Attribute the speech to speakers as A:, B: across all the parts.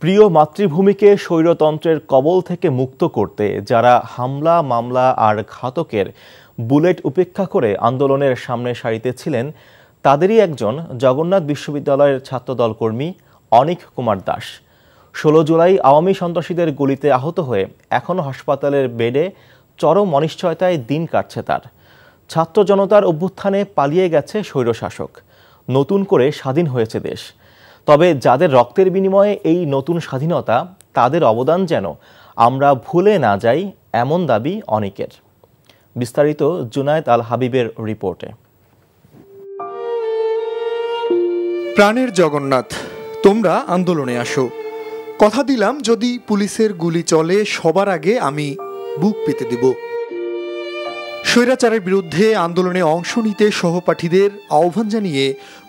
A: প্রিয় মাতৃভূমিকে স্বৈরতন্ত্রের কবল থেকে মুক্ত করতে যারা হামলা মামলা আর ঘাতকের বুলেট উপেক্ষা করে আন্দোলনের সামনে সারিতে ছিলেন তাদেরই একজন জগন্নাথ বিশ্ববিদ্যালয়ের ছাত্রদল কর্মী অনিক কুমার দাস। 16 জুলাই আওয়ামী সন্ত্রাসীদের গুলিতে আহত হয়ে এখনও হাসপাতালের বেডে চরম অনিশ্চয়তায় দিন কাটছে তার। ছাত্র জনতার অভ্যুত্থানে পালিয়ে গেছে স্বৈরশাসক, নতুন করে স্বাধীন হয়েছে দেশ। তবে যাদের রক্তের বিনিময়ে এই নতুন স্বাধীনতা, তাদের অবদান যেন আমরা ভুলে না যাই, এমন দাবি অনেকের। বিস্তারিত জুনায়েদ আল হাবিবের রিপোর্টে।
B: প্রাণের জগন্নাথ, তোমরা আন্দোলনে আসো। কথা দিলাম যদি পুলিশের গুলি চলে সবার আগে আমি বুক পেতে দেব। স্বৈরাচারের বিরুদ্ধে আন্দোলনে অংশ নিতে সহপাঠীদের আহ্বান জানিয়ে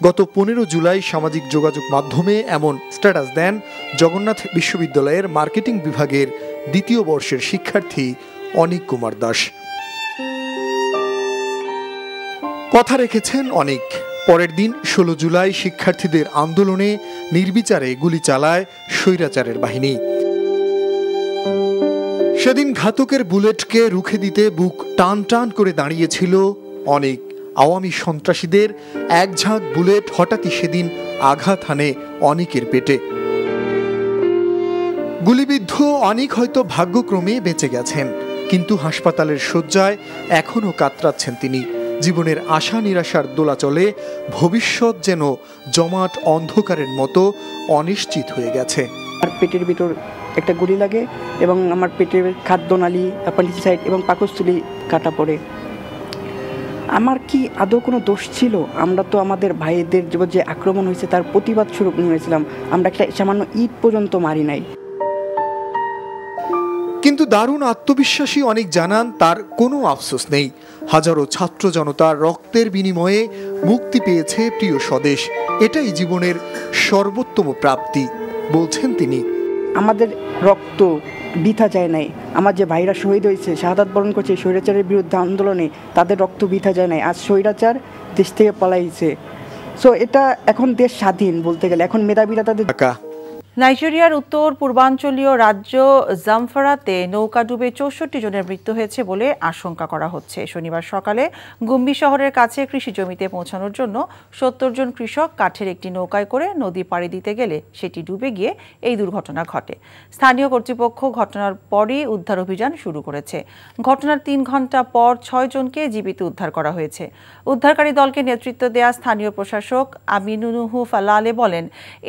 B: গত 15 জুলাই সামাজিক যোগাযোগ মাধ্যমে এমন স্ট্যাটাস দেন জগন্নাথ বিশ্ববিদ্যালয়ের মার্কেটিং বিভাগের 2য় বর্ষের শিক্ষার্থী অনিক কুমার দাস। কথা রেখেছেন অনিক। পরের দিন 16 জুলাই শিক্ষার্থীদের আন্দোলনে নির্বিচারে গুলি চালায় স্বৈরাচারের বাহিনী। সেদিন ঘাতকের বুলেটকে রুখে দিতে বুক টান টান করে দাঁড়িয়েছিল অনেক। আওয়ামী সন্ত্রাসীদের এক ঝাঁক বুলেট হঠাৎই সেদিন আঘাত হানে অনেকের পেটে। গুলিবিদ্ধ অনেক হয়তো ভাগ্যক্রমে বেঁচে গেছেন, কিন্তু হাসপাতালের শয্যায় এখনও কাতরাচ্ছেন তিনি। জীবনের আশা নিরাশার দোলাচলে ভবিষ্যৎ যেন জমাট অন্ধকারের মতো অনিশ্চিত হয়ে গেছে।
C: আর পেটের ভিতর একটা গুলি লাগে এবং আমার পেটের খাদ্যনালী, অ্যাপেন্ডিসাইট এবং পাকস্থলী কাটা পড়ে। আমার কি আদৌ কোনো দোষ ছিল? আমরা তো আমাদের ভাইদের যে আক্রমণ হয়েছে তার প্রতিবাদ স্বরূপ নিয়েছিলাম, আমরা একটা সামান্য ইট পর্যন্ত মারি নাই।
B: কিন্তু দারুণ আত্মবিশ্বাসী অনেক জানান তার কোনো আফসোস নেই। হাজারো ছাত্র জনতার রক্তের বিনিময়ে মুক্তি পেয়েছে প্রিয় স্বদেশ, এটাই জীবনের সর্বোত্তম প্রাপ্তি বলছেন তিনি।
C: আমাদের রক্ত বৃথা যায় নাই। আমার যে ভাইরা শহীদ হয়েছে, শাহাদাত বরণ করছে স্বৈরাচারের বিরুদ্ধে আন্দোলনে, তাদের রক্ত বৃথা যায় নাই। আজ স্বৈরাচার দেশ থেকে পলাইছে। সো এটা এখন দেশ স্বাধীন বলতে গেলে, এখন মেধাবীরা তাদের।
D: নাইজেরিয়ার উত্তর পূর্বাঞ্চলীয় রাজ্য জামফারাতে নৌকা ডুবে 64 জনের মৃত্যু হয়েছে বলে আশঙ্কা করা হচ্ছে। শনিবার সকালে গুম্বি শহরের কাছে কৃষি জমিতে পৌঁছানোর জন্য 70 জন কৃষক কাঠের একটি নৌকায় করে নদী পাড়ি দিতে গেলে সেটি ডুবে গিয়ে এই দুর্ঘটনা ঘটে। স্থানীয় কর্তৃপক্ষ ঘটনার পরই উদ্ধার অভিযান শুরু করেছে। ঘটনার 3 ঘন্টা পর 6 জনকে জীবিত উদ্ধার করা হয়েছে। উদ্ধারকারী দলকে নেতৃত্ব দেয়া স্থানীয় প্রশাসক আমিনুনুহু ফালালে বলেন,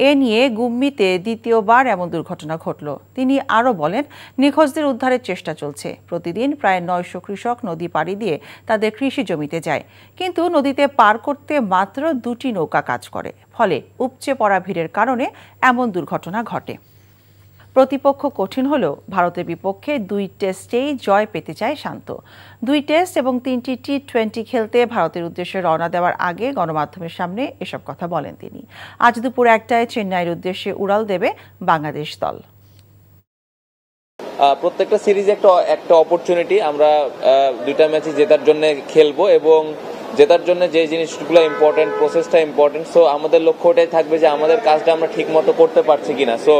D: এ নিয়ে গুম্বিতে দ্বিতীয়বার এমন দুর্ঘটনা ঘটল। তিনি আরও বলেন, নিখোঁজদের উদ্ধারের চেষ্টা চলছে। প্রতিদিন প্রায় 900 কৃষক নদী পাড়ি দিয়ে তাদের কৃষি জমিতে যায়, কিন্তু নদীতে পার করতে মাত্র 2টি নৌকা কাজ করে। ফলে উপচে পড়া ভিড়ের কারণে এমন দুর্ঘটনা ঘটে। প্রতিপক্ষ কঠিন হলেও ভারতের বিপক্ষে 2 টেস্টেই জয় পেতে চায় শান্ত। 2 টেস্ট এবং 3টি টি20 খেলতে ভারতের উদ্দেশ্যে রওনা দেওয়ার আগে গণমাধ্যমের সামনে এসব কথা বলেন তিনি। আজ দুপুর 1টায় চেন্নাইয়ের উদ্দেশ্যে উড়াল দেবে বাংলাদেশ দল।
E: প্রত্যেকটা সিরিজে একটা অপরচুনিটি। আমরা 2টা ম্যাচই জেতার জন্য খেলবো এবং জেতার জন্য যে জিনিসগুলো ইম্পর্টেন্ট, প্রসেসটা ইম্পর্টেন্ট। সো আমাদের লক্ষ্য ওটাই থাকবে যে আমাদের কাজটা আমরা ঠিক মতো করতে পারছি কিনা। সো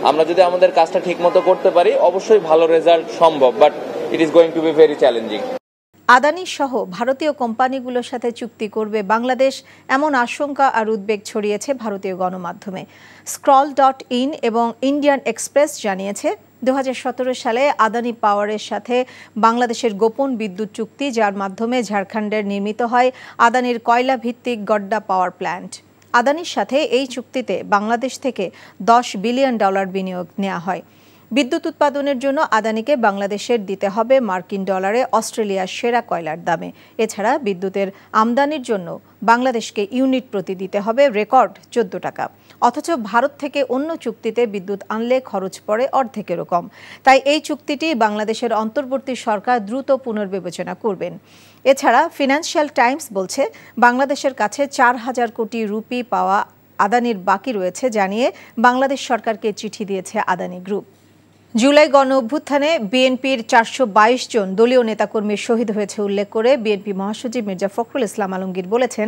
E: আমরা যদি আমাদের কাজটা ঠিক মতো করতে পারি, অবশ্যই ভালো রেজাল্ট সম্ভব, but it is going to be very challenging.
F: Adani সহ ভারতীয় কোম্পানিগুলোর সাথে চুক্তি করবে বাংলাদেশ, এমন আশঙ্কা আর উদ্বেগ ছড়িয়েছে ভারতীয় গণমাধ্যমে। scroll.in এবং ইন্ডিয়ান এক্সপ্রেস জানিয়েছে 2017 সালে আদানি পাওয়ারের সাথে বাংলাদেশের গোপন বিদ্যুৎ চুক্তি, যার মাধ্যমে ঝাড়খণ্ডের নির্মিত হয় আদানির কয়লা ভিত্তিক গড্ডা পাওয়ার প্ল্যান্ট। আদানির সাথে এই চুক্তিতে বাংলাদেশ থেকে $10 বিলিয়ন বিনিয়োগ নেওয়া হয়। বিদ্যুৎ উৎপাদনের জন্য আদানিকে বাংলাদেশের দিতে হবে মার্কিন ডলারে অস্ট্রেলিয়ার সেরা কয়লার দামে। এছাড়া বিদ্যুতের আমদানির জন্য বাংলাদেশকে ইউনিট প্রতি দিতে হবে রেকর্ড 14 টাকা। অথচ ভারত থেকে অন্য চুক্তিতে বিদ্যুৎ আনলে খরচ পড়ে অর্ধেকেরও কম। তাই এই চুক্তিটি বাংলাদেশের অন্তর্বর্তী সরকার দ্রুত পুনর্বিবেচনা করবেন। এছাড়া ফিনান্সিয়াল টাইমস বলছে, বাংলাদেশের কাছে 4000 কোটি রুপি পাওয়া আদানির বাকি রয়েছে জানিয়ে বাংলাদেশ সরকারকে চিঠি দিয়েছে আদানি গ্রুপ। জুলাই গণ অভ্যুত্থানে বিএনপির 422 জন দলীয় নেতাকর্মী শহীদ হয়েছে উল্লেখ করে বিএনপি মহাসচিব মির্জা ফখরুল ইসলাম আলমগীর বলেছেন,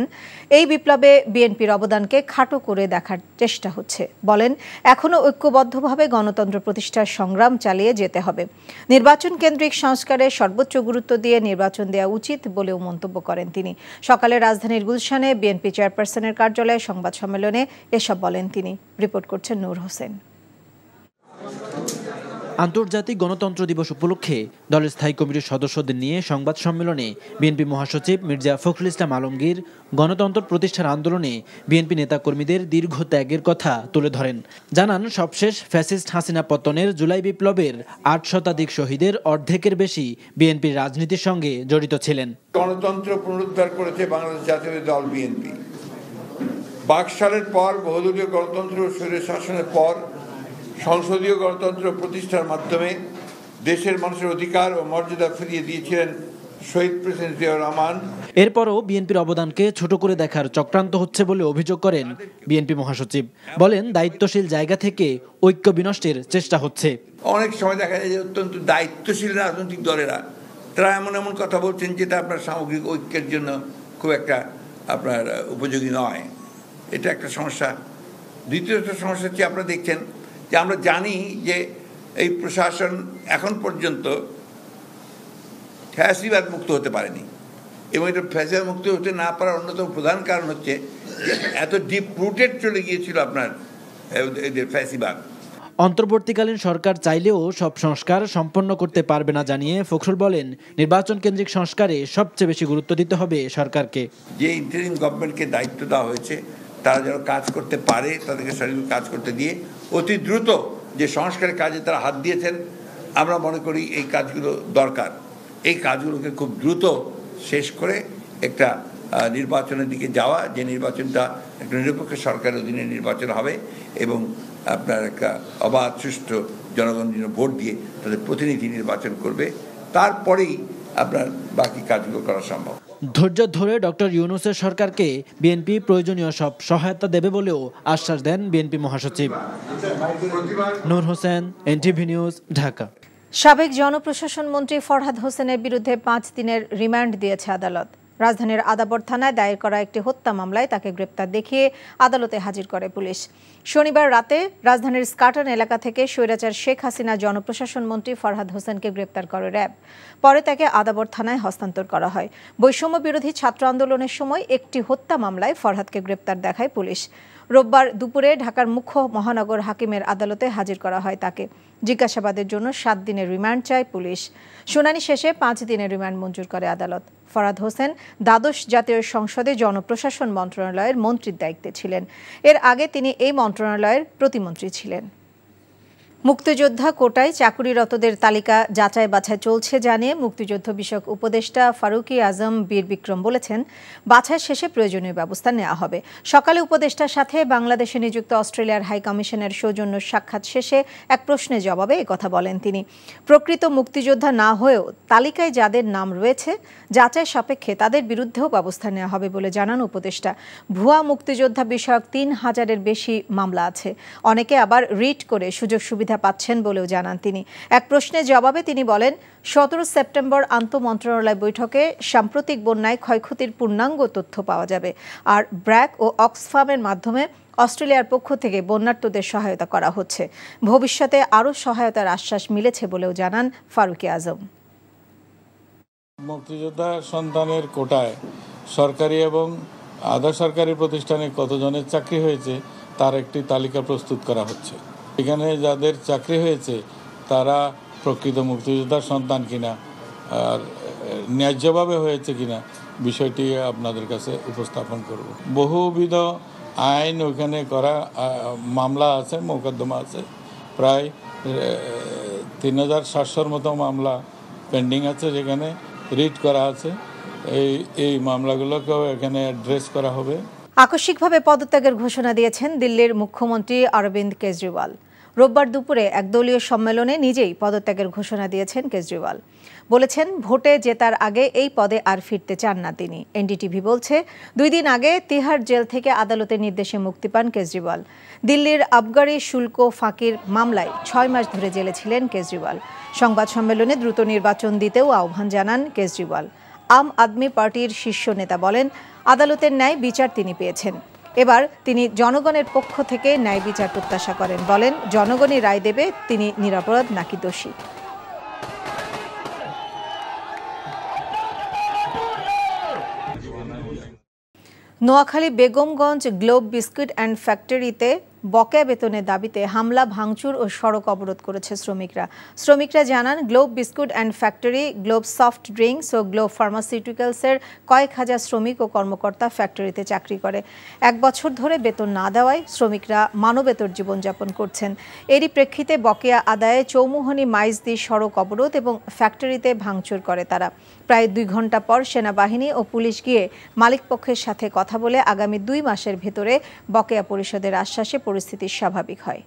F: এই বিপ্লবে বিএনপির অবদানকে খাটো করে দেখার চেষ্টা হচ্ছে। বলেন, এখনও ঐক্যবদ্ধভাবে গণতন্ত্র প্রতিষ্ঠার সংগ্রাম চালিয়ে যেতে হবে। নির্বাচন কেন্দ্রিক সংস্কারে সর্বোচ্চ গুরুত্ব দিয়ে নির্বাচন দেওয়া উচিত বলেও মন্তব্য করেন তিনি। সকালে রাজধানীর গুলশানে বিএনপি চেয়ারপারসনের কার্যালয়ে সংবাদ সম্মেলনে এসব বলেন তিনি। রিপোর্ট করছেন নূর হোসেন।
G: আন্তর্জাতিক গণতন্ত্র দিবস উপলক্ষে দলের স্থায়ী কমিটির সদস্যদের নিয়ে সংবাদ সম্মেলনে বিএনপি মহাসচিব মির্জা ফখরুল ইসলাম আলমগীর গণতন্ত্র প্রতিষ্ঠার আন্দোলনে বিএনপি নেতাকর্মীদের দীর্ঘ ত্যাগের কথা তুলে ধরেন। জানান, সবশেষ ফ্যাসিস্ট হাসিনা পতনের জুলাই বিপ্লবের 8 শতাধিক শহীদের অর্ধেকের বেশি বিএনপির রাজনীতির সঙ্গে জড়িত ছিলেন।
H: গণতন্ত্র পুনরুদ্ধার করেছে বাংলাদেশ জাতীয় দল বিএনপি। বাকশালের পর বহুদলীয় গণতন্ত্র স্বৈর শাসনের পর সংসদীয় গণতন্ত্র প্রতিষ্ঠার মাধ্যমে দেশের মানুষের অধিকার ও মর্যাদা ফিরিয়ে দিয়েছিলেন শহীদ প্রেসিডেন্ট জিয়াউর রহমান।
G: এরপরও বিএনপির অবদানকে ছোট করে দেখার চক্রান্ত হচ্ছে বলে অভিযোগ করেন বিএনপি মহাসচিব। বলেন, দায়িত্বশীল জায়গা থেকে ঐক্য বিনষ্টের চেষ্টা হচ্ছে।
H: অনেক সময় দেখা যায় যে অত্যন্ত দায়িত্বশীল রাজনৈতিক দলেরা তারা এমন এমন কথা বলছেন যেটা আপনার সামগ্রিক ঐক্যের জন্য খুব একটা আপনার উপযোগী নয়। এটা একটা সমস্যা। দ্বিতীয় একটা সমস্যা হচ্ছে, আপনারা দেখছেন যে আমরা জানি যে এই প্রশাসন এখন পর্যন্ত ফ্যাসিবাদ মুক্ত হতে পারেনি, এবং এটা ফ্যাসিবাদ মুক্ত হতে না পারার অন্যতম প্রধান কারণ হচ্ছে যে এত ডিপ রুটেড চলে গিয়েছিল আপনার এদের ফ্যাসিবাদ।
G: অন্তর্বর্তীকালীন সরকার চাইলেও সব সংস্কার সম্পন্ন করতে পারবে না জানিয়ে ফখরুল বলেন, নির্বাচন কেন্দ্রিক সংস্কারে সবচেয়ে বেশি গুরুত্ব দিতে হবে সরকারকে।
H: যে ইন্টারিম গভর্নমেন্টকে দায়িত্ব দেওয়া হয়েছে তারা যেন কাজ করতে পারে, তাদেরকে সঠিক কাজ করতে দিয়ে অতি দ্রুত যে সংস্কারের কাজে তারা হাত দিয়েছেন, আমরা মনে করি এই কাজগুলো দরকার। এই কাজগুলোকে খুব দ্রুত শেষ করে একটা নির্বাচনের দিকে যাওয়া, যে নির্বাচনটা একটা নিরপেক্ষ সরকারের অধীনে নির্বাচন হবে এবং আপনার একটা অবাধ সুষ্ঠু জনগণ ভোট দিয়ে তাদের প্রতিনিধি নির্বাচন করবে, তারপরেই আপনার বাকি কাজগুলো করা সম্ভব।
G: ধৈর্য ধরে ডক্টর ইউনূসের সরকারকে বিএনপি প্রয়োজনীয় সব সহায়তা দেবে বলেও আশ্বাস দেন বিএনপি মহাসচিব। নূর হোসেন, এনটিভি নিউজ, ঢাকা।
F: সাবেক জনপ্রশাসন মন্ত্রী ফরহাদ হোসেনের বিরুদ্ধে 5 দিনের রিমান্ড দিয়েছে আদালত। রাজধানীর আদাবর থানায় দায়ের করা একটি হত্যা মামলায় তাকে গ্রেপ্তার দেখিয়ে আদালতে হাজির করে পুলিশ। শনিবার রাতে রাজধানীর স্কাটন এলাকা থেকে স্বৈরাচার শেখ হাসিনা জনপ্রশাসন মন্ত্রী ফরহাদ হোসেনকে গ্রেপ্তার করে র্যাব। পরে তাকে আদাবর থানায় হস্তান্তর করা হয়। বৈষম্য বিরোধী ছাত্র আন্দোলনের সময় একটি হত্যা মামলায় ফরহাদকে গ্রেপ্তার দেখায় পুলিশ। রোববার দুপুরে ঢাকার মুখ্য মহানগর হাকিমের আদালতে হাজির করা হয় তাকে। জিজ্ঞাসাবাদের জন্য 7 দিনের রিমান্ড চায় পুলিশ। শুনানি শেষে 5 দিনের রিমান্ড মঞ্জুর করে আদালত। ফরহাদ হোসেন দ্বাদশ জাতীয় সংসদে জনপ্রশাসন মন্ত্রণালয়ের মন্ত্রীর দায়িত্বে ছিলেন। এর আগে তিনি এই মন্ত্রণালয়ের প্রতিমন্ত্রী ছিলেন। মুক্তিযোদ্ধা কোটায় চাকুরিরতদের তালিকা যাচাই বাছাই চলছে জানিয়ে মুক্তিযুদ্ধ বিষয়ক উপদেষ্টা ফারুকী আজম বীর বিক্রম বলেছেন, বাছাই শেষে প্রয়োজনীয় ব্যবস্থা নেওয়া হবে। সকালে উপদেষ্টার সাথে বাংলাদেশে নিযুক্ত অস্ট্রেলিয়ার হাই কমিশনের সৌজন্য সাক্ষাৎ শেষে এক প্রশ্নের জবাবে একথা বলেন তিনি। প্রকৃত মুক্তিযোদ্ধা না হয়েও তালিকায় যাদের নাম রয়েছে যাচাই সাপেক্ষে তাদের বিরুদ্ধেও ব্যবস্থা নেওয়া হবে বলে জানান উপদেষ্টা। ভুয়া মুক্তিযোদ্ধা বিষয়ক 3000-এর বেশি মামলা আছে। অনেকে আবার রিট করে সুযোগ সুবিধা পাচ্ছেন বলেও জানান তিনি। এক প্রশ্নের জবাবে তিনি বলেন, 17 সেপ্টেম্বর আন্তঃমন্ত্রণালয় বৈঠকে সাম্প্রতিক বন্যায় ক্ষয়ক্ষতির পূর্ণাঙ্গ তথ্য পাওয়া যাবে। আর ব্র্যাক ও অক্সফামের মাধ্যমে অস্ট্রেলিয়ার পক্ষ থেকে বন্যার্তদের সহায়তা করা হচ্ছে। ভবিষ্যতে আরও সহায়তার আশ্বাস মিলেছে বলেও জানান ফারুকী আজম।
I: মুক্তিযোদ্ধা সন্তানের কোটায় সরকারি এবং আধা সরকারি প্রতিষ্ঠানে কতজনের চাকরি হয়েছে তার একটি তালিকা প্রস্তুত করা হচ্ছে। এখানে যাদের চাকরি হয়েছে তারা প্রকৃত মুক্তিযোদ্ধার সন্তান কিনা আর ন্যায্যভাবে হয়েছে কিনা বিষয়টি আপনাদের কাছে উপস্থাপন করব। বহুবিধ আইন ওইখানে করা মামলা আছে, মোকদ্দমা আছে, প্রায় 3700-র মতো মামলা পেন্ডিং আছে যেখানে রিট করা আছে। এই মামলাগুলোকেও এখানে অ্যাড্রেস করা হবে।
F: আকস্মিকভাবে পদত্যাগের ঘোষণা দিয়েছেন দিল্লির মুখ্যমন্ত্রী অরবিন্দ কেজরিওয়াল। রোববার দুপুরে এক দলীয় সম্মেলনে নিজেই পদত্যাগের ঘোষণা দিয়েছেন কেজরিওয়াল। বলেছেন ভোটে জেতার আগে এই পদে আর ফিরতে চান না তিনি। এনডিটিভি বলছে 2 দিন আগে তিহার জেল থেকে আদালতের নির্দেশে মুক্তি পান কেজরিওয়াল। দিল্লির আবগারি শুল্ক ফাঁকির মামলায় 6 মাস ধরে জেলে ছিলেন কেজরিওয়াল। সংবাদ সম্মেলনে দ্রুত নির্বাচন দিতেও আহ্বান জানান কেজরিওয়াল। আম আদমি পার্টির শীর্ষ নেতা বলেন আদালতের ন্যায় বিচার তিনি পেয়েছেন। এবার তিনি জনগণের পক্ষ থেকে ন্যায় বিচার প্রত্যাশা করেন। বলেন জনগণই রায় দেবে তিনি নিরপরাধ নাকি দোষী। Noakhali Begumganj globe biscuit and ফ্যাক্টরিতে বকেয়া বেতনের দাবিতে হামলা, ভাঙচুর ও সড়ক অবরোধ করেছে শ্রমিকরা জানান Globe biscuit and factory, Globe soft drinks ও গ্লোব ফার্মাসিউটিক্যালসের কয়েক হাজার শ্রমিক ও কর্মকর্তা ফ্যাক্টরিতে চাকরি করে। 1 বছর ধরে বেতন না দেওয়ায় শ্রমিকরা মানবেতর জীবনযাপন করছেন। এরই প্রেক্ষিতে বকেয়া আদায়ে চৌমুহনী মাইজদি সড়ক অবরোধ এবং ফ্যাক্টরিতে ভাঙচুর করে তারা। প্রায় 2 ঘন্টা পর সেনাবাহিনী ও পুলিশ গিয়ে মালিকপক্ষের সাথে কথা বলে আগামী 2 মাসের ভেতরে বকেয়া পরিশোধের আশ্বাসে পরিস্থিতি স্বাভাবিক হয়।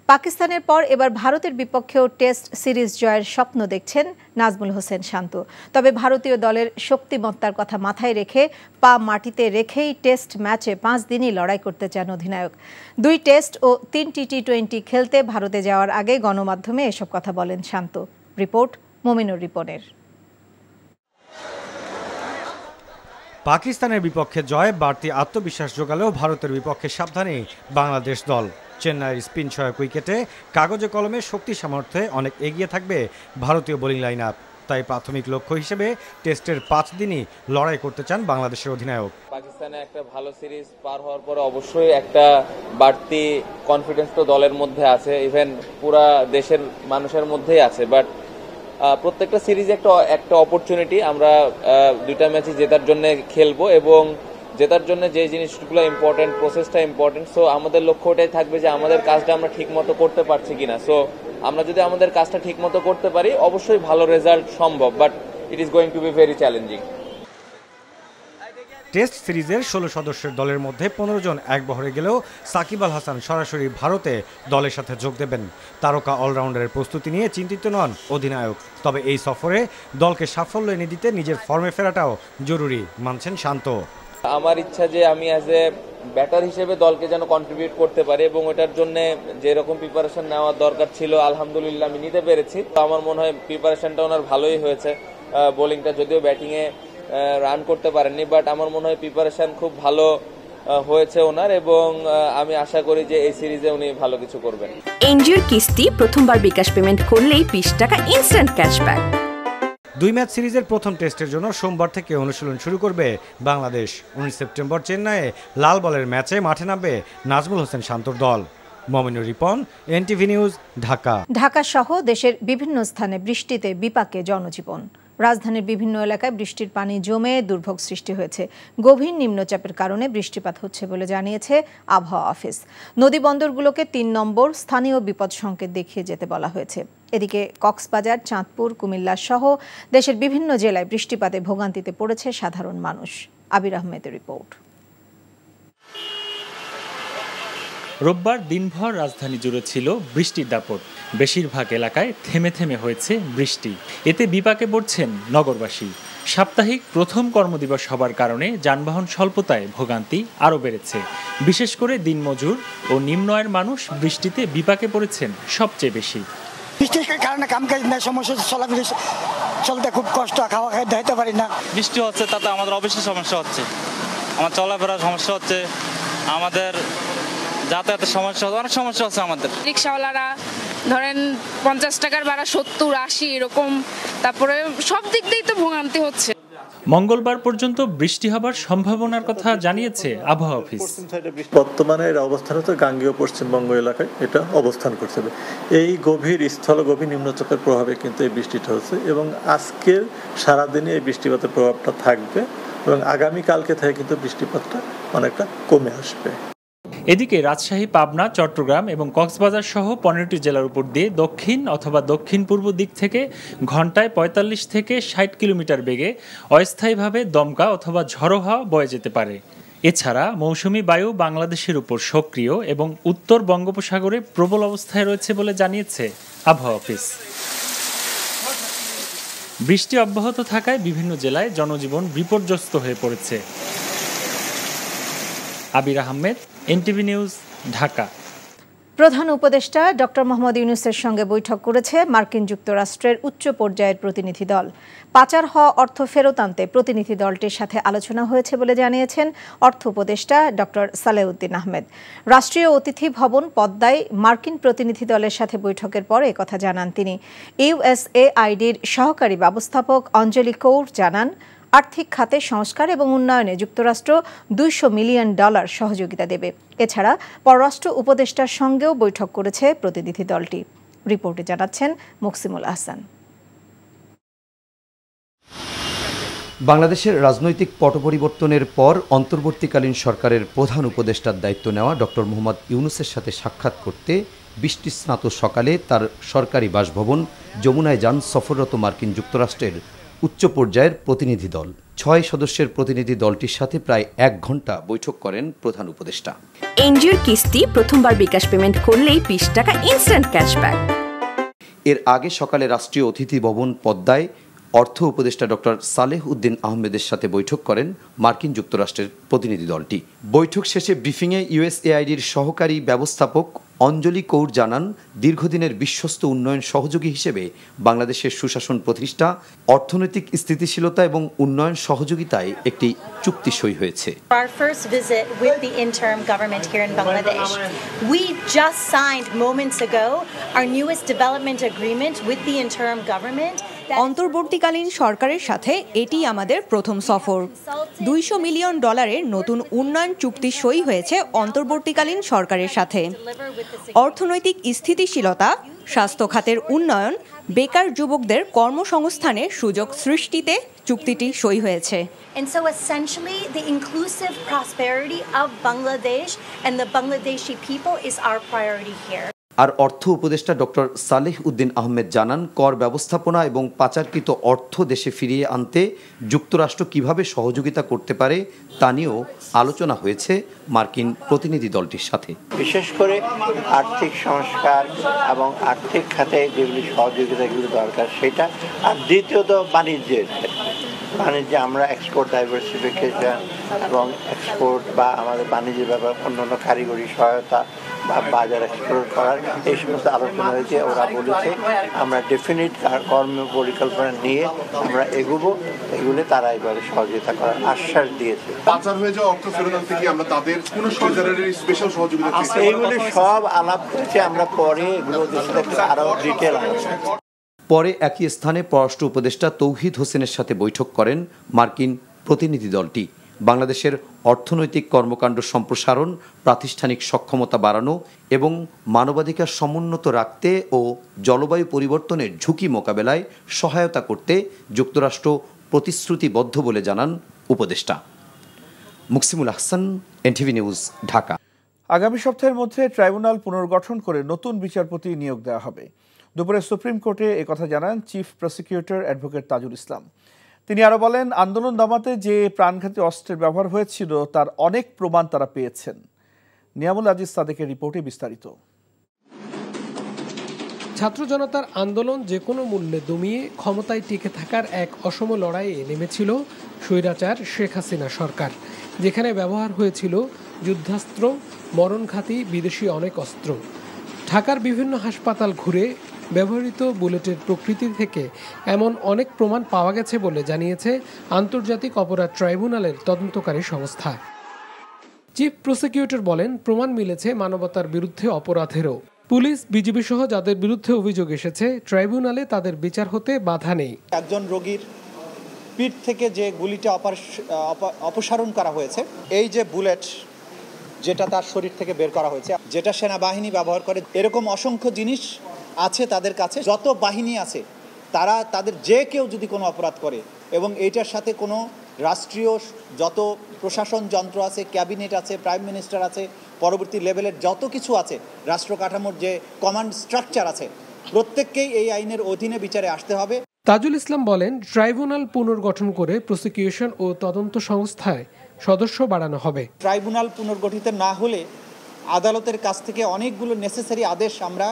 F: পাকিস্তানের পর এবার ভারতের বিপক্ষেও টেস্ট সিরিজ জয়ের স্বপ্ন দেখছেন নাজমুল হোসেন শান্ত। তবে ভারতীয় দলের শক্তিমত্তার কথা মাথায় রেখে পা মাটিতে রেখেই টেস্ট ম্যাচে 5 দিনই লড়াই করতে চান অধিনায়ক। 2 টেস্ট ও 3টি টি20 খেলতে ভারতে যাওয়ার আগে গণমাধ্যমে এসব কথা বলেন শান্ত। রিপোর্ট মমিনুর রিপনের।
J: পাকিস্তানের বিপক্ষে জয় বাড়তি আত্মবিশ্বাস জোগালেও ভারতের বিপক্ষে সাবধানী বাংলাদেশ দল। চেন্নাইয়ের স্পিন সহায়ক উইকেটে কাগজে কলমে শক্তি সামর্থ্যে অনেক এগিয়ে থাকবে ভারতীয় বোলিং লাইন আপ। তাই প্রাথমিক লক্ষ্য হিসেবে টেস্টের 5 দিনই লড়াই করতে চান বাংলাদেশের অধিনায়ক।
E: পাকিস্তানে একটা ভালো সিরিজ পার হওয়ার পরে অবশ্যই একটা বাড়তি কনফিডেন্স তো দলের মধ্যে আছে, ইভেন পুরা দেশের মানুষের মধ্যেই আছে। বাট প্রত্যেকটা সিরিজে একটা অপরচুনিটি। আমরা 2টা ম্যাচই জেতার জন্য খেলবো এবং জেতার জন্য যে জিনিসগুলো ইম্পর্টেন্ট, প্রসেসটা ইম্পর্টেন্ট। সো আমাদের লক্ষ্য ওটাই থাকবে যে আমাদের কাজটা আমরা ঠিক মতো করতে পারছি কিনা। সো আমরা যদি আমাদের কাজটা ঠিক মতো করতে পারি অবশ্যই ভালো রেজাল্ট সম্ভব, but it is going to be very challenging.
J: Test সিরিজের 16 সদস্যের দলের মধ্যে 15 জন এক বহরে গেলেও সাকিব আল হাসান সরাসরি ভারতে দলের সাথে যোগ দেবেন। তারকা অলরাউন্ডারের প্রস্তুতি নিয়ে চিন্তিত নন অধিনায়ক। তবে এই সফরে দলকে সাফল্য এনে দিতে নিজের ফর্মে ফেরাটাও জরুরি মানছেন শান্ত।
E: আমার ইচ্ছা যে আমি অ্যাজ এ ব্যাটার হিসেবে দলকে যেন কন্ট্রিবিউট করতে পারি এবং ওটার জন্য যেরকম প্রিপারেশন নেওয়ার দরকার ছিল আলহামদুলিল্লাহ আমি নিতে পেরেছি। তো আমার মনে হয় প্রিপারেশনটা ওনার ভালোই হয়েছে। বোলিংটা যদিও ব্যাটিংয়ে রান করতে পারেননি, বাট আমার মনে হয় প্রিপারেশন খুব ভালো হয়েছে ওনার এবং আমি আশা করি যে এই সিরিজে উনি ভালো কিছু করবেন।
K: এনজিওর কিস্তি প্রথমবার বিকাশ পেমেন্ট করলেই 20 টাকা ইনস্ট্যান্ট ক্যাশব্যাক।
J: 2 ম্যাচ সিরিজের প্রথম টেস্টের জন্য সোমবার থেকে অনুশীলন শুরু করবে বাংলাদেশ। 19 সেপ্টেম্বর চেন্নাইয়ে লাল বলের ম্যাচে মাঠে নামবে নাজমুল হোসেন শান্তর দল। Mominur Ripon, NTV news, Dhaka.
F: ঢাকা সহ দেশের বিভিন্ন স্থানে বৃষ্টিতে বিপাকে জনজীবন। রাজধানীর বিভিন্ন এলাকায় বৃষ্টির পানি জমে দুর্ভোগ সৃষ্টি হয়েছে। গভীর নিম্নচাপের কারণে বৃষ্টিপাত হচ্ছে বলে জানিয়েছে আবহাওয়া অফিস। নদী বন্দরগুলোকে 3 নম্বর স্থানীয় বিপদ সংকেত দেখিয়ে যেতে বলা হয়েছে। এদিকে কক্সবাজার, চাঁদপুর, কুমিল্লা সহ দেশের বিভিন্ন জেলায় বৃষ্টিপাতে ভোগান্তিতে পড়েছে সাধারণ মানুষ। আবির আহমেদের রিপোর্ট।
L: রোববার দিনভর রাজধানী জুড়ে ছিল বৃষ্টির দাপট। বেশিরভাগ এলাকায় থেমে থেমে হয়েছে বৃষ্টি। এতে বিপাকে পড়ছেন নগরবাসী। সাপ্তাহিক প্রথম কর্মদিবস হবার কারণে যানবাহন স্বল্পতায় ভোগান্তি আরও বেড়েছে। বিশেষ করে দিনমজুর ও নিম্ন আয়ের মানুষ বৃষ্টিতে বিপাকে পড়েছেন সবচেয়ে বেশি।
M: বৃষ্টির কারণে কাম কাজ নেই, সমস্যা চলাফেরা চলতে খুব কষ্ট, খাওয়া খাই দিতে পারি না।
N: বৃষ্টি হচ্ছে তাতে আমাদের অবশ্যই সমস্যা হচ্ছে, আমার চলাফেরার সমস্যা হচ্ছে, আমাদের যাতায়াতের সমস্যা, অনেক সমস্যা হচ্ছে আমাদের।
O: রিক্সাওয়ালারা ধরেন 50 টাকার ভাড়া 70, 80 এরকম, তারপরে সব দিক দিয়েই তো ভোগান্তি হচ্ছে।
L: মঙ্গলবার পর্যন্ত বৃষ্টি হবার সম্ভাবনার কথা জানিয়েছে আবহাওয়া অফিস।
P: বর্তমানে এর অবস্থান হচ্ছে গাঙ্গেয় পশ্চিমবঙ্গ এলাকায় এটা অবস্থান করছে। এই গভীর গভীর নিম্নচাপের প্রভাবে কিন্তু এই বৃষ্টিটা হচ্ছে এবং আজকের সারাদিনে এই বৃষ্টিপাতের প্রভাবটা থাকবে এবং আগামীকালকে থেকে কিন্তু বৃষ্টিপাতটা অনেকটা কমে আসবে।
L: এদিকে রাজশাহী, পাবনা, চট্টগ্রাম এবং কক্সবাজার সহ 15টি জেলার উপর দিয়ে দক্ষিণ অথবা দক্ষিণ পূর্ব দিক থেকে ঘন্টায় 45 থেকে 60 কিলোমিটার বেগে অস্থায়ীভাবে দমকা অথবা ঝড়ো হাওয়া বয়ে যেতে পারে। এছাড়া মৌসুমী বায়ু বাংলাদেশের উপর সক্রিয় এবং উত্তর বঙ্গোপসাগরে প্রবল অবস্থায় রয়েছে বলে জানিয়েছে আবহাওয়া অফিস। বৃষ্টি অব্যাহত থাকায় বিভিন্ন জেলায় জনজীবন বিপর্যস্ত হয়ে পড়েছে। আবির আহমেদ, এনটিভি নিউজ, ঢাকা।
F: প্রধান উপদেষ্টা ডক্টর মোহাম্মদ ইউনূসের সঙ্গে বৈঠক করেছে মার্কিন যুক্তরাষ্ট্রের উচ্চ পর্যায়ের প্রতিনিধি দল। পাচার হওয়া অর্থ ফেরত আনতে প্রতিনিধি দলটির সাথে আলোচনা হয়েছে বলে জানিয়েছেন অর্থ উপদেষ্টা ডক্টর সালেউদ্দিন আহমেদ। রাষ্ট্রীয় অতিথি ভবন পদ্মায় মার্কিন প্রতিনিধি দলের সাথে বৈঠকের পর একথা জানান তিনি। ইউএসএআইডির সহকারী ব্যবস্থাপক অঞ্জলি কৌর জানান, আর্থিক খাতে সংস্কার এবং উন্নয়নে যুক্তরাষ্ট্র $200 মিলিয়ন সহযোগিতা দেবে। এছাড়া পররাষ্ট্র উপদেষ্টার সঙ্গেও বৈঠক করেছে প্রতিনিধি দলটি। রিপোর্টে জানাচ্ছেন মুকসিমুল আহসান।
Q: বাংলাদেশের রাজনৈতিক পট পরিবর্তনের পর অন্তর্বর্তীকালীন সরকারের প্রধান উপদেষ্টার দায়িত্ব নেওয়া ডক্টর মোহাম্মদ ইউনূসের সাথে সাক্ষাৎ করতে বৃষ্টিস্নাত সকালে তার সরকারি বাসভবন যমুনায় যান সফররত মার্কিন যুক্তরাষ্ট্রের উচ্চ পর্যায়ের প্রতিনিধি দল। 6 সদস্যের প্রতিনিধি দলটির সাথে প্রায় 1 ঘন্টা বৈঠক করেন প্রধান উপদেষ্টা।
K: এনজিওর কিস্তি প্রথমবার বিকাশ পেমেন্ট করলেই 20 টাকা ইনস্ট্যান্ট ক্যাশব্যাক।
Q: এর আগে সকালে রাষ্ট্রীয় অতিথি ভবন পদ্মায় অর্থ উপদেষ্টা ডক্টর সালেহ উদ্দিন আহমেদের সাথে বৈঠক করেন মার্কিন যুক্তরাষ্ট্রের প্রতিনিধি দলটি। বৈঠক শেষে ব্রিফিংয়ে ইউএসএআইডির সহকারী ব্যবস্থাপক অঞ্জলি কৌর জানান, দীর্ঘদিনের বিশ্বস্ত উন্নয়ন সহযোগী হিসেবে বাংলাদেশের সুশাসন প্রতিষ্ঠা, অর্থনৈতিক স্থিতিশীলতা এবং উন্নয়ন সহযোগিতায় একটি চুক্তি সই হয়েছে।
R: Our first visit with the interim government here in Bangladesh, we just signed moments ago our newest development agreement with the interim government.
S: অন্তর্বর্তীকালীন সরকারের সাথে এটি আমাদের প্রথম সফর। $200 মিলিয়ন নতুন উন্নয়ন চুক্তি সই হয়েছে অন্তর্বর্তীকালীন সরকারের সাথে। অর্থনৈতিক স্থিতিশীলতা, স্বাস্থ্য খাতের উন্নয়ন, বেকার যুবকদের কর্মসংস্থানের সুযোগ সৃষ্টিতে চুক্তিটি সই হয়েছে।
R: And so essentially the inclusive prosperity of Bangladesh and the Bangladeshi people is our priority here.
Q: আর অর্থ উপদেষ্টা ডক্টর সালেহ উদ্দিন আহমেদ জানান, কর ব্যবস্থাপনা এবং পাচারকৃত অর্থ দেশে ফিরিয়ে আনতে যুক্তরাষ্ট্র কিভাবে সহযোগিতা করতে পারে তা নিয়েও আলোচনা হয়েছে মার্কিন প্রতিনিধি দলটির সাথে।
T: বিশেষ করে আর্থিক সংস্কার এবং আর্থিক খাতে যেগুলি সহযোগিতাগুলো দরকার সেটা, আর দ্বিতীয়ত বাণিজ্যে আমরা এক্সপোর্ট ডাইভার্সিফিকেশন এবং এক্সপোর্ট বা আমাদের বাণিজ্যের ব্যাপারে অন্যান্য কারিগরি সহায়তা বা বাজার এক্সপ্লোর করার এই সমস্ত আলোচনা হয়েছে। ওরা বলেছে আমরা ডেফিনিট কর্ম পরিকল্পনা নিয়ে আমরা এগোবো, এগুলো তারা এবারে সহযোগিতা করার আশ্বাস দিয়েছে।
U: পাচার হয়ে যাওয়া অর্থ ফেরত আনতে কি আমরা তাদের কোনো সরকারের স্পেশাল সহযোগিতা
T: এইগুলো সব আলাপ করেছে, আমরা পরে এগুলো আরো ডিটেল আলোচনা।
Q: পরে একই স্থানে পররাষ্ট্র উপদেষ্টা তৌহিদ হোসেনের সাথে বৈঠক করেন মার্কিন প্রতিনিধি দলটি। বাংলাদেশের অর্থনৈতিক কর্মকাণ্ড সম্প্রসারণ, প্রাতিষ্ঠানিক সক্ষমতা বাড়ানো এবং মানবাধিকার সমুন্নত রাখতে ও জলবায়ু পরিবর্তনের ঝুঁকি মোকাবেলায় সহায়তা করতে যুক্তরাষ্ট্র প্রতিশ্রুতিবদ্ধ বলে জানান উপদেষ্টা। Muksimul Ahsan, NTV news, Dhaka.
V: আগামী সপ্তাহের মধ্যে ট্রাইব্যুনাল পুনর্গঠন করে নতুন বিচারপতি নিয়োগ দেওয়া হবে। দুপুরে সুপ্রিম কোর্টে একথা জানান chief prosecutor advocate Tajul Islam. তিনি আরো বলেন, আন্দোলন দমাতে যে প্রাণঘাতী অস্ত্রের ব্যবহার হয়েছিল তার অনেক প্রমাণ তারা পেয়েছেন। নিয়ামুল আজিজ সাদেকের রিপোর্টে বিস্তারিত।
W: ছাত্র জনতার আন্দোলন যে কোনো মূল্যে দমিয়ে ক্ষমতায় টিকে থাকার এক অসম লড়াইয়ে নেমেছিল স্বৈরাচার শেখ হাসিনা সরকার, যেখানে ব্যবহার হয়েছিল যুদ্ধাস্ত্র, মরণঘাতী বিদেশি অনেক অস্ত্র। ঢাকার বিভিন্ন হাসপাতাল ঘুরে ব্যবহৃত বুলেটের প্রকৃতি থেকে এমন অনেক প্রমাণ পাওয়া গেছে বলে জানিয়েছে আন্তর্জাতিক অপরাধ ট্রাইব্যুনালের তদন্তকারী সংস্থা। চিফ প্রসিকিউটর বলেন, প্রমাণ মিলেছে মানবতার বিরুদ্ধে অপরাধেরও। পুলিশ, বিজিবি সহ যাদের বিরুদ্ধে অভিযোগ এসেছে ট্রাইব্যুনালে তাদের বিচার হতে বাধা নেই।
X: একজন রোগীর পিঠ থেকে যে গুলিটা অপসারণ করা হয়েছে, এই যে বুলেট যেটা তার শরীর থেকে বের করা হয়েছে, যেটা সেনাবাহিনী ব্যবহার করে, এরকম অসংখ্য জিনিস আছে তাদের কাছে। যত বাহিনী আছে তারা তাদের যে কেউ যদি কোনো অপরাধ করে এবং এইটার সাথে কোনো রাষ্ট্রীয় যত প্রশাসন যন্ত্র আছে, ক্যাবিনেট আছে, প্রাইম মিনিস্টার আছে, পরবর্তী লেভেলের যত কিছু আছে, রাষ্ট্র কাঠামোর যে কমান্ড স্ট্রাকচার আছে, প্রত্যেককেই এই আইনের অধীনে বিচারে আসতে হবে।
W: তাজুল ইসলাম বলেন, ট্রাইব্যুনাল পুনর্গঠন করে প্রসিকিউশন ও তদন্ত সংস্থায় সদস্য বাড়ানো হবে।
X: ট্রাইব্যুনাল পুনর্গঠিত না হলে আদালতের কাছ থেকে অনেকগুলো নেসেসারি আদেশ আমরা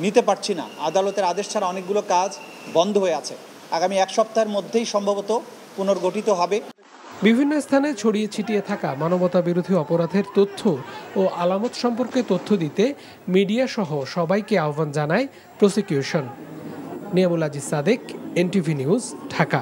X: নিতে পারছি না। আদালতের আদেশ ছাড়া অনেকগুলো কাজ বন্ধ হয়ে আছে। আগামী এক সপ্তাহের মধ্যেই সম্ভবত পুনর্গঠিত হবে।
W: বিভিন্ন স্থানে ছড়িয়ে ছিটিয়ে থাকা মানবতা বিরোধী অপরাধের তথ্য ও আলামত সম্পর্কে তথ্য দিতে মিডিয়া সহ সবাইকে আহ্বান জানায় prosecution. Niamul Aziz Sadek, NTV news, Dhaka.